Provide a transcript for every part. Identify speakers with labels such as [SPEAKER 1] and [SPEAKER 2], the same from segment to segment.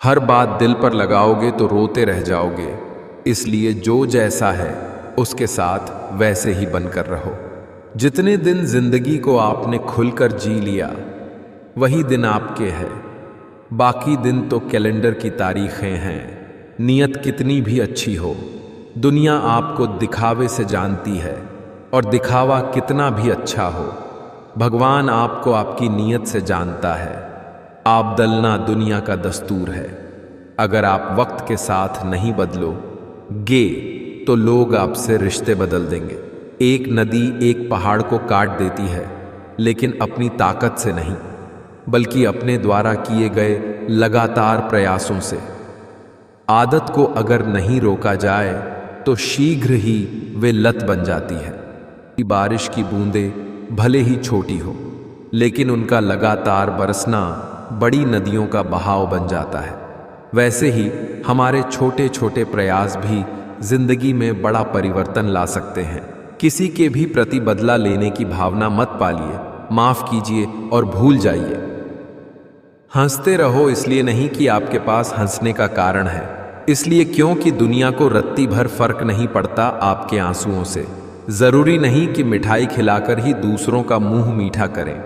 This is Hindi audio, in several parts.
[SPEAKER 1] हर बात दिल पर लगाओगे तो रोते रह जाओगे। इसलिए जो जैसा है उसके साथ वैसे ही बनकर रहो। जितने दिन जिंदगी को आपने खुलकर जी लिया वही दिन आपके हैं। बाकी दिन तो कैलेंडर की तारीखें हैं। नियत कितनी भी अच्छी हो, दुनिया आपको दिखावे से जानती है, और दिखावा कितना भी अच्छा हो, भगवान आपको आपकी नियत से जानता है। आप बदलना दुनिया का दस्तूर है। अगर आप वक्त के साथ नहीं बदलोगे तो लोग आपसे रिश्ते बदल देंगे। एक नदी एक पहाड़ को काट देती है, लेकिन अपनी ताकत से नहीं, बल्कि अपने द्वारा किए गए लगातार प्रयासों से। आदत को अगर नहीं रोका जाए तो शीघ्र ही वे लत बन जाती है। बारिश की बूंदें भले ही छोटी हो, लेकिन उनका लगातार बरसना बड़ी नदियों का बहाव बन जाता है। वैसे ही हमारे छोटे छोटे प्रयास भी जिंदगी में बड़ा परिवर्तन ला सकते हैं। किसी के भी प्रति बदला लेने की भावना मत पालिए, माफ कीजिए और भूल जाइए। हंसते रहो इसलिए नहीं कि आपके पास हंसने का कारण है, इसलिए क्योंकि दुनिया को रत्ती भर फर्क नहीं पड़ता आपके आंसुओं से। जरूरी नहीं कि मिठाई खिलाकर ही दूसरों का मुंह मीठा करें।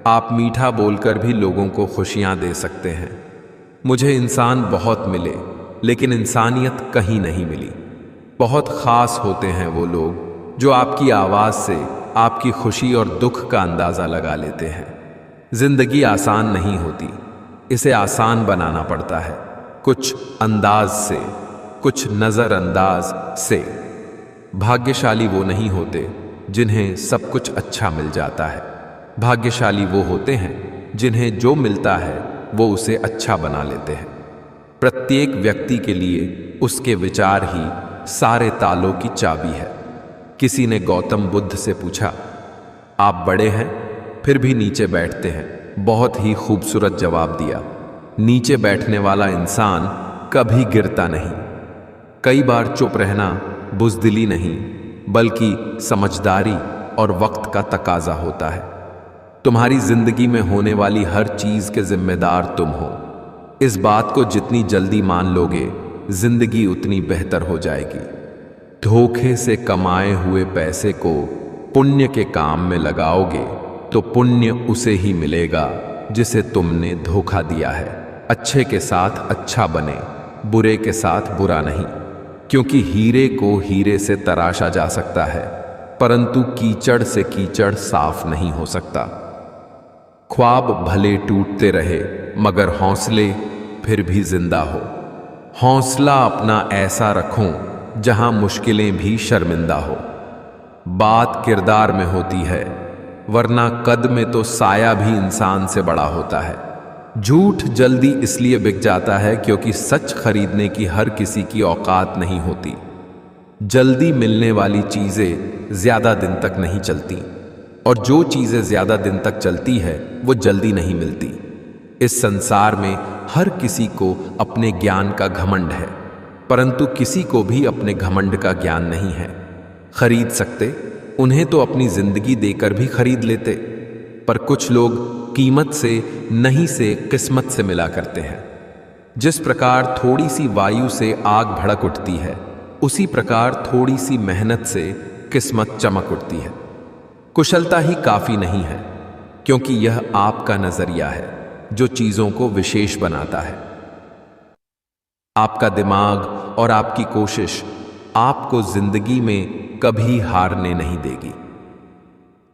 [SPEAKER 1] आप मीठा बोलकर भी लोगों को खुशियां दे सकते हैं। मुझे इंसान बहुत मिले, लेकिन इंसानियत कहीं नहीं मिली। बहुत खास होते हैं वो लोग जो आपकी आवाज से आपकी खुशी और दुख का अंदाजा लगा लेते हैं। जिंदगी आसान नहीं होती, इसे आसान बनाना पड़ता है, कुछ अंदाज से, कुछ नजरअंदाज से। भाग्यशाली वो नहीं होते जिन्हें सब कुछ अच्छा मिल जाता है। भाग्यशाली वो होते हैं जिन्हें जो मिलता है वो उसे अच्छा बना लेते हैं। प्रत्येक व्यक्ति के लिए उसके विचार ही सारे तालों की चाबी है। किसी ने गौतम बुद्ध से पूछा, आप बड़े हैं फिर भी नीचे बैठते हैं। बहुत ही खूबसूरत जवाब दिया। नीचे बैठने वाला इंसान कभी गिरता नहीं। कई बार चुप रहना बुज़दिली नहीं, बल्कि समझदारी और वक्त का तकाजा होता है। तुम्हारी जिंदगी में होने वाली हर चीज के जिम्मेदार तुम हो। इस बात को जितनी जल्दी मान लोगे, जिंदगी उतनी बेहतर हो जाएगी। धोखे से कमाए हुए पैसे को पुण्य के काम में लगाओगे तो पुण्य उसे ही मिलेगा जिसे तुमने धोखा दिया है। अच्छे के साथ अच्छा बने, बुरे के साथ बुरा नहीं, क्योंकि हीरे को हीरे से तराशा जा सकता है, परंतु कीचड़ से कीचड़ साफ नहीं हो सकता। ख्वाब भले टूटते रहे, मगर हौसले फिर भी जिंदा हो। हौसला अपना ऐसा रखो जहां मुश्किलें भी शर्मिंदा हो। बात किरदार में होती है, वरना कद में तो साया भी इंसान से बड़ा होता है। झूठ जल्दी इसलिए बिक जाता है क्योंकि सच खरीदने की हर किसी की औकात नहीं होती। जल्दी मिलने वाली चीजें ज्यादा दिन तक नहीं चलती, और जो चीजें ज्यादा दिन तक चलती है वो जल्दी नहीं मिलती। इस संसार में हर किसी को अपने ज्ञान का घमंड है, परंतु किसी को भी अपने घमंड का ज्ञान नहीं है। खरीद सकते, उन्हें तो अपनी जिंदगी देकर भी खरीद लेते, पर कुछ लोग कीमत से नहीं से किस्मत से मिला करते हैं। जिस प्रकार थोड़ी सी वायु से आग भड़क उठती है, उसी प्रकार थोड़ी सी मेहनत से किस्मत चमक उठती है। कुशलता ही काफी नहीं है, क्योंकि यह आपका नजरिया है जो चीजों को विशेष बनाता है। आपका दिमाग और आपकी कोशिश आपको जिंदगी में कभी हारने नहीं देगी।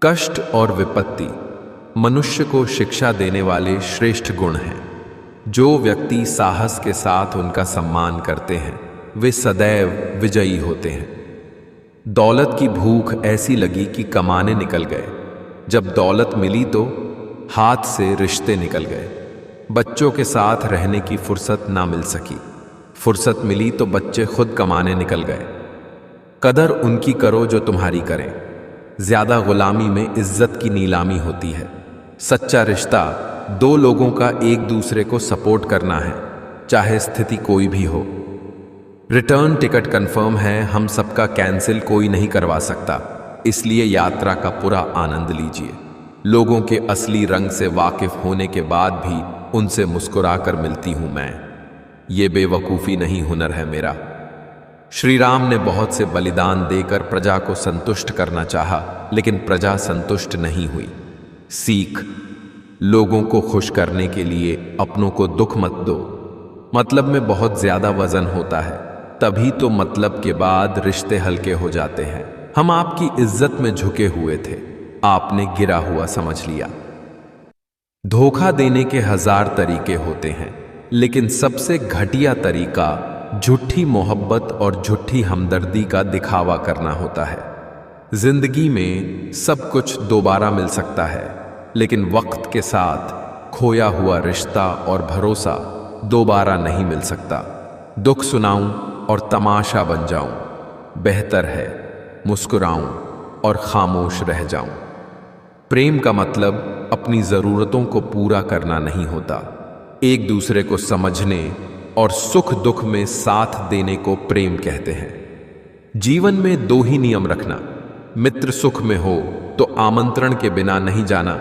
[SPEAKER 1] कष्ट और विपत्ति मनुष्य को शिक्षा देने वाले श्रेष्ठ गुण हैं। जो व्यक्ति साहस के साथ उनका सम्मान करते हैं, वे सदैव विजयी होते हैं। दौलत की भूख ऐसी लगी कि कमाने निकल गए। जब दौलत मिली तो हाथ से रिश्ते निकल गए। बच्चों के साथ रहने की फुर्सत ना मिल सकी। फुर्सत मिली तो बच्चे खुद कमाने निकल गए। कदर उनकी करो जो तुम्हारी करें। ज्यादा गुलामी में इज्जत की नीलामी होती है। सच्चा रिश्ता दो लोगों का एक दूसरे को सपोर्ट करना है, चाहे स्थिति कोई भी हो। रिटर्न टिकट कंफर्म है, हम सबका कैंसिल कोई नहीं करवा सकता, इसलिए यात्रा का पूरा आनंद लीजिए। लोगों के असली रंग से वाकिफ होने के बाद भी उनसे मुस्कुराकर मिलती हूं मैं। ये बेवकूफ़ी नहीं, हुनर है मेरा। श्री राम ने बहुत से बलिदान देकर प्रजा को संतुष्ट करना चाहा, लेकिन प्रजा संतुष्ट नहीं हुई। सीख, लोगों को खुश करने के लिए अपनों को दुख मत दो। मतलब में बहुत ज्यादा वजन होता है, तभी तो मतलब के बाद रिश्ते हल्के हो जाते हैं। हम आपकी इज्जत में झुके हुए थे, आपने गिरा हुआ समझ लिया। धोखा देने के 1000 तरीके होते हैं, लेकिन सबसे घटिया तरीका झूठी मोहब्बत और झूठी हमदर्दी का दिखावा करना होता है। जिंदगी में सब कुछ दोबारा मिल सकता है, लेकिन वक्त के साथ खोया हुआ रिश्ता और भरोसा दोबारा नहीं मिल सकता। दुख सुनाऊं और तमाशा बन जाऊं, बेहतर है मुस्कुराऊं और खामोश रह जाऊं। प्रेम का मतलब अपनी जरूरतों को पूरा करना नहीं होता, एक दूसरे को समझने और सुख दुख में साथ देने को प्रेम कहते हैं। जीवन में 2 ही नियम रखना, मित्र सुख में हो तो आमंत्रण के बिना नहीं जाना,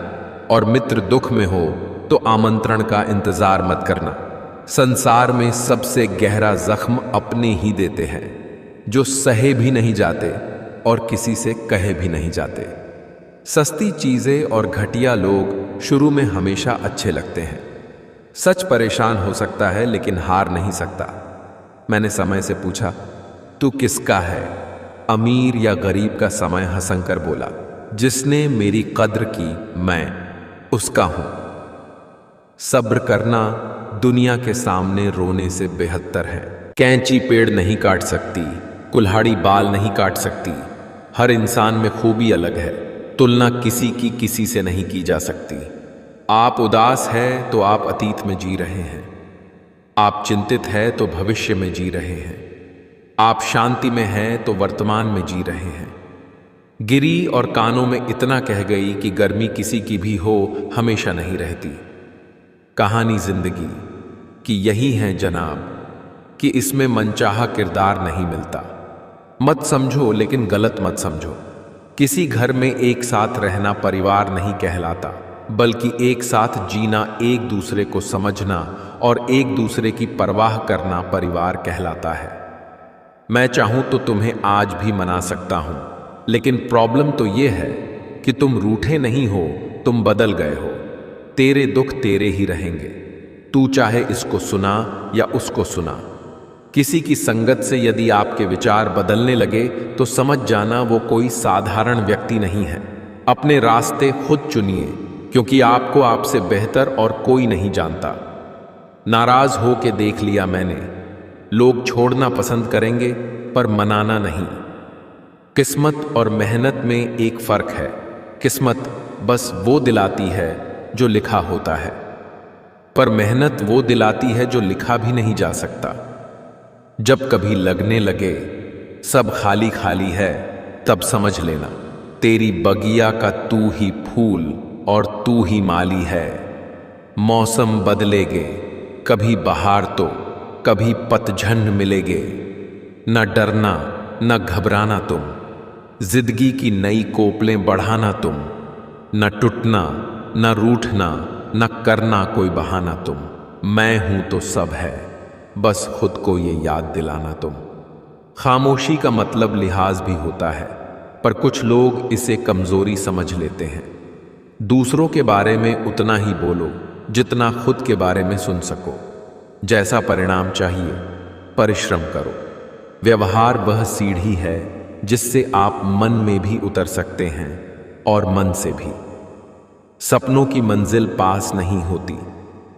[SPEAKER 1] और मित्र दुख में हो तो आमंत्रण का इंतजार मत करना। संसार में सबसे गहरा जख्म अपने ही देते हैं, जो सहे भी नहीं जाते और किसी से कहे भी नहीं जाते। सस्ती चीजें और घटिया लोग शुरू में हमेशा अच्छे लगते हैं। सच परेशान हो सकता है, लेकिन हार नहीं सकता। मैंने समय से पूछा, तू किसका है, अमीर या गरीब का? समय हंसकर बोला, जिसने मेरी कद्र की मैं उसका हूं। सब्र करना दुनिया के सामने रोने से बेहतर है। कैंची पेड़ नहीं काट सकती, कुल्हाड़ी बाल नहीं काट सकती। हर इंसान में खूबी अलग है, तुलना किसी की किसी से नहीं की जा सकती। आप उदास हैं तो आप अतीत में जी रहे हैं, आप चिंतित हैं तो भविष्य में जी रहे हैं, आप शांति में हैं तो वर्तमान में जी रहे हैं। गिरी और कानों में इतना कह गई कि गर्मी किसी की भी हो हमेशा नहीं रहती। कहानी जिंदगी कि यही है जनाब, कि इसमें मनचाहा किरदार नहीं मिलता। मत समझो, लेकिन गलत मत समझो। किसी घर में एक साथ रहना परिवार नहीं कहलाता, बल्कि एक साथ जीना, एक दूसरे को समझना और एक दूसरे की परवाह करना परिवार कहलाता है। मैं चाहूं तो तुम्हें आज भी मना सकता हूं, लेकिन प्रॉब्लम तो यह है कि तुम रूठे नहीं हो, तुम बदल गए हो। तेरे दुख तेरे ही रहेंगे, तू चाहे इसको सुना या उसको सुना। किसी की संगत से यदि आपके विचार बदलने लगे तो समझ जाना वो कोई साधारण व्यक्ति नहीं है। अपने रास्ते खुद चुनिए, क्योंकि आपको आपसे बेहतर और कोई नहीं जानता। नाराज हो के देख लिया मैंने, लोग छोड़ना पसंद करेंगे पर मनाना नहीं। किस्मत और मेहनत में एक फर्क है, किस्मत बस वो दिलाती है जो लिखा होता है, पर मेहनत वो दिलाती है जो लिखा भी नहीं जा सकता। जब कभी लगने लगे सब खाली खाली है, तब समझ लेना तेरी बगिया का तू ही फूल और तू ही माली है। मौसम बदलेगे, कभी बहार तो कभी पतझड़ मिलेगे। न डरना न घबराना तुम, जिंदगी की नई कोपलें बढ़ाना तुम। न टूटना न रूठना, न करना कोई बहाना तुम। मैं हूं तो सब है, बस खुद को ये याद दिलाना तुम। खामोशी का मतलब लिहाज भी होता है, पर कुछ लोग इसे कमजोरी समझ लेते हैं। दूसरों के बारे में उतना ही बोलो जितना खुद के बारे में सुन सको। जैसा परिणाम चाहिए परिश्रम करो। व्यवहार वह सीढ़ी है जिससे आप मन में भी उतर सकते हैं और मन से भी। सपनों की मंजिल पास नहीं होती,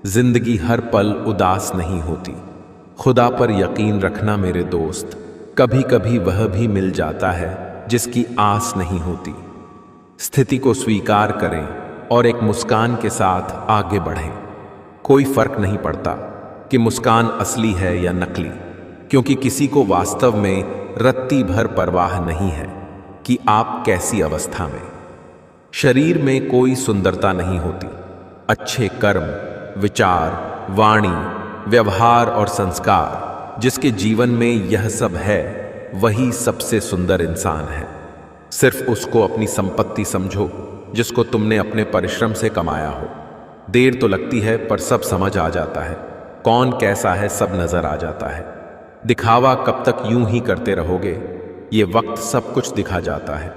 [SPEAKER 1] जिंदगी हर पल उदास नहीं होती। खुदा पर यकीन रखना मेरे दोस्त, कभी कभी वह भी मिल जाता है जिसकी आस नहीं होती। स्थिति को स्वीकार करें और एक मुस्कान के साथ आगे बढ़ें। कोई फर्क नहीं पड़ता कि मुस्कान असली है या नकली, क्योंकि किसी को वास्तव में रत्ती भर परवाह नहीं है कि आप कैसी अवस्था में। शरीर में कोई सुंदरता नहीं होती, अच्छे कर्म, विचार, वाणी, व्यवहार और संस्कार जिसके जीवन में यह सब है, वही सबसे सुंदर इंसान है। सिर्फ उसको अपनी संपत्ति समझो जिसको तुमने अपने परिश्रम से कमाया हो। देर तो लगती है पर सब समझ आ जाता है। कौन कैसा है सब नजर आ जाता है। दिखावा कब तक यूं ही करते रहोगे, ये वक्त सब कुछ दिखा जाता है।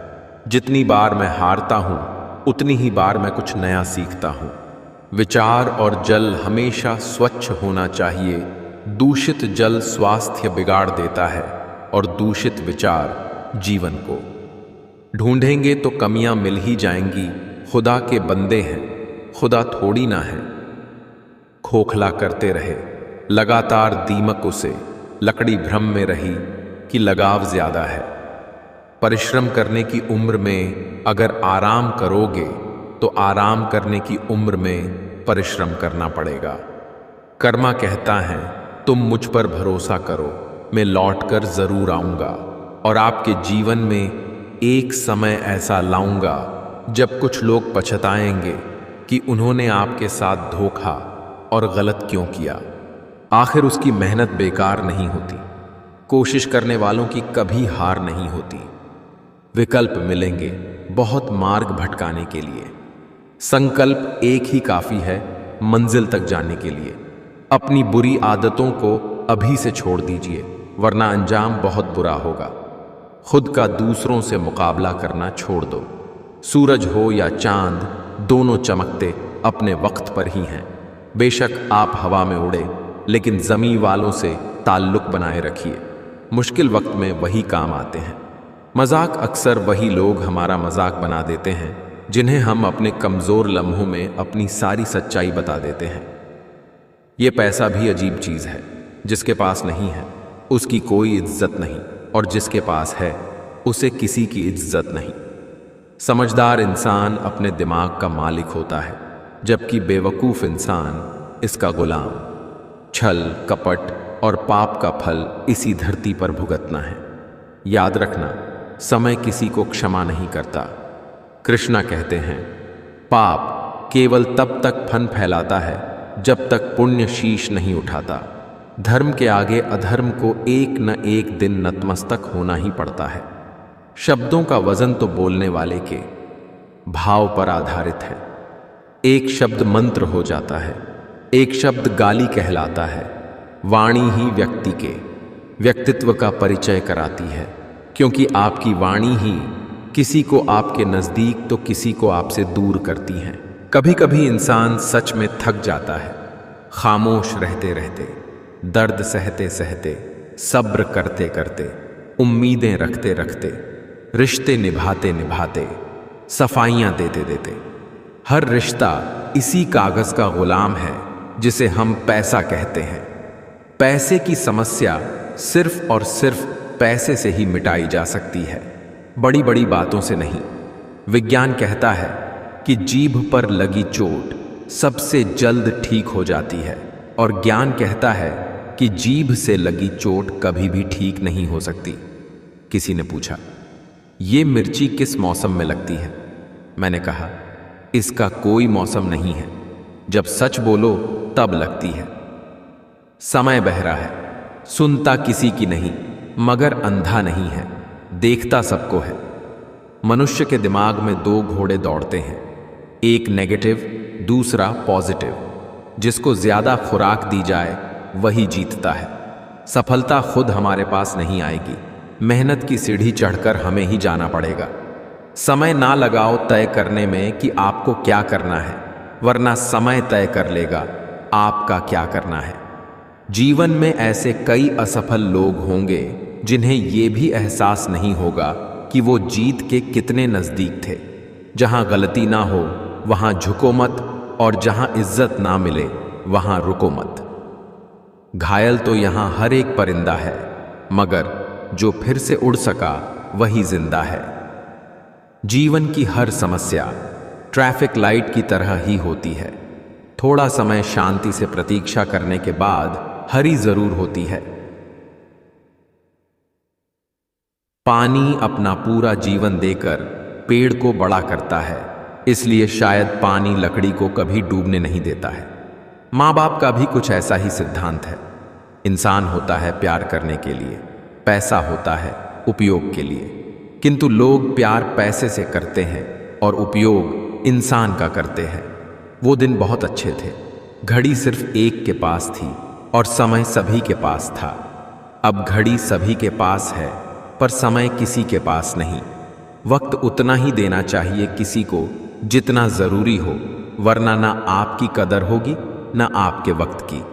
[SPEAKER 1] जितनी बार मैं हारता हूं उतनी ही बार मैं कुछ नया सीखता हूं। विचार और जल हमेशा स्वच्छ होना चाहिए। दूषित जल स्वास्थ्य बिगाड़ देता है और दूषित विचार जीवन को। ढूंढेंगे तो कमियां मिल ही जाएंगी। खुदा के बंदे हैं, खुदा थोड़ी ना है। खोखला करते रहे लगातार दीमक उसे, लकड़ी भ्रम में रही कि लगाव ज्यादा है। परिश्रम करने की उम्र में अगर आराम करोगे तो आराम करने की उम्र में परिश्रम करना पड़ेगा। कर्मा कहता है तुम मुझ पर भरोसा करो, मैं लौटकर जरूर आऊंगा और आपके जीवन में एक समय ऐसा लाऊंगा जब कुछ लोग पछताएंगे कि उन्होंने आपके साथ धोखा और गलत क्यों किया। आखिर उसकी मेहनत बेकार नहीं होती। कोशिश करने वालों की कभी हार नहीं होती। विकल्प मिलेंगे बहुत मार्ग भटकाने के लिए। संकल्प एक ही काफी है मंजिल तक जाने के लिए। अपनी बुरी आदतों को अभी से छोड़ दीजिए, वरना अंजाम बहुत बुरा होगा। खुद का दूसरों से मुकाबला करना छोड़ दो। सूरज हो या चांद, दोनों चमकते अपने वक्त पर ही हैं। बेशक आप हवा में उड़े, लेकिन जमीन वालों से ताल्लुक बनाए रखिए। मुश्किल वक्त में वही काम आते हैं। मजाक अक्सर वही लोग हमारा मजाक बना देते हैं जिन्हें हम अपने कमज़ोर लम्हों में अपनी सारी सच्चाई बता देते हैं। ये पैसा भी अजीब चीज़ है। जिसके पास नहीं है उसकी कोई इज्जत नहीं, और जिसके पास है उसे किसी की इज्जत नहीं। समझदार इंसान अपने दिमाग का मालिक होता है, जबकि बेवकूफ़ इंसान इसका गुलाम। छल, कपट और पाप का फल इसी धरती पर भुगतना है। याद रखना, समय किसी को क्षमा नहीं करता। कृष्णा कहते हैं पाप केवल तब तक फन फैलाता है जब तक पुण्य शीश नहीं उठाता। धर्म के आगे अधर्म को एक न एक दिन नतमस्तक होना ही पड़ता है। शब्दों का वजन तो बोलने वाले के भाव पर आधारित है। एक शब्द मंत्र हो जाता है, एक शब्द गाली कहलाता है। वाणी ही व्यक्ति के व्यक्तित्व का परिचय कराती है, क्योंकि आपकी वाणी ही किसी को आपके नज़दीक तो किसी को आपसे दूर करती है। कभी कभी इंसान सच में थक जाता है, खामोश रहते रहते, दर्द सहते सहते, सब्र करते करते, उम्मीदें रखते रखते, रिश्ते निभाते निभाते, सफाइयाँ देते देते। हर रिश्ता इसी कागज़ का गुलाम है जिसे हम पैसा कहते हैं। पैसे की समस्या सिर्फ और सिर्फ पैसे से ही मिटाई जा सकती है, बड़ी बड़ी बातों से नहीं। विज्ञान कहता है कि जीभ पर लगी चोट सबसे जल्द ठीक हो जाती है, और ज्ञान कहता है कि जीभ से लगी चोट कभी भी ठीक नहीं हो सकती। किसी ने पूछा, ये मिर्ची किस मौसम में लगती है? मैंने कहा, इसका कोई मौसम नहीं है, जब सच बोलो तब लगती है। समय बहरा है, सुनता किसी की नहीं, मगर अंधा नहीं है, देखता सबको है। मनुष्य के दिमाग में दो घोड़े दौड़ते हैं, एक नेगेटिव, दूसरा पॉजिटिव। जिसको ज्यादा खुराक दी जाए वही जीतता है। सफलता खुद हमारे पास नहीं आएगी, मेहनत की सीढ़ी चढ़कर हमें ही जाना पड़ेगा। समय ना लगाओ तय करने में कि आपको क्या करना है, वरना समय तय कर लेगा आपका क्या करना है। जीवन में ऐसे कई असफल लोग होंगे जिन्हें ये भी एहसास नहीं होगा कि वो जीत के कितने नज़दीक थे। जहां गलती ना हो वहां झुको मत, और जहां इज्जत ना मिले वहां रुको मत। घायल तो यहां हर एक परिंदा है, मगर जो फिर से उड़ सका वही जिंदा है। जीवन की हर समस्या ट्रैफिक लाइट की तरह ही होती है। थोड़ा समय शांति से प्रतीक्षा करने के बाद हरी जरूर होती है। पानी अपना पूरा जीवन देकर पेड़ को बड़ा करता है, इसलिए शायद पानी लकड़ी को कभी डूबने नहीं देता है। माँ बाप का भी कुछ ऐसा ही सिद्धांत है। इंसान होता है प्यार करने के लिए, पैसा होता है उपयोग के लिए। किंतु लोग प्यार पैसे से करते हैं और उपयोग इंसान का करते हैं। वो दिन बहुत अच्छे थे। घड़ी सिर्फ एक के पास थी, और समय सभी के पास था। अब घड़ी सभी के पास है, पर समय किसी के पास नहीं। वक्त उतना ही देना चाहिए किसी को जितना जरूरी हो, वरना ना आपकी कदर होगी ना आपके वक्त की।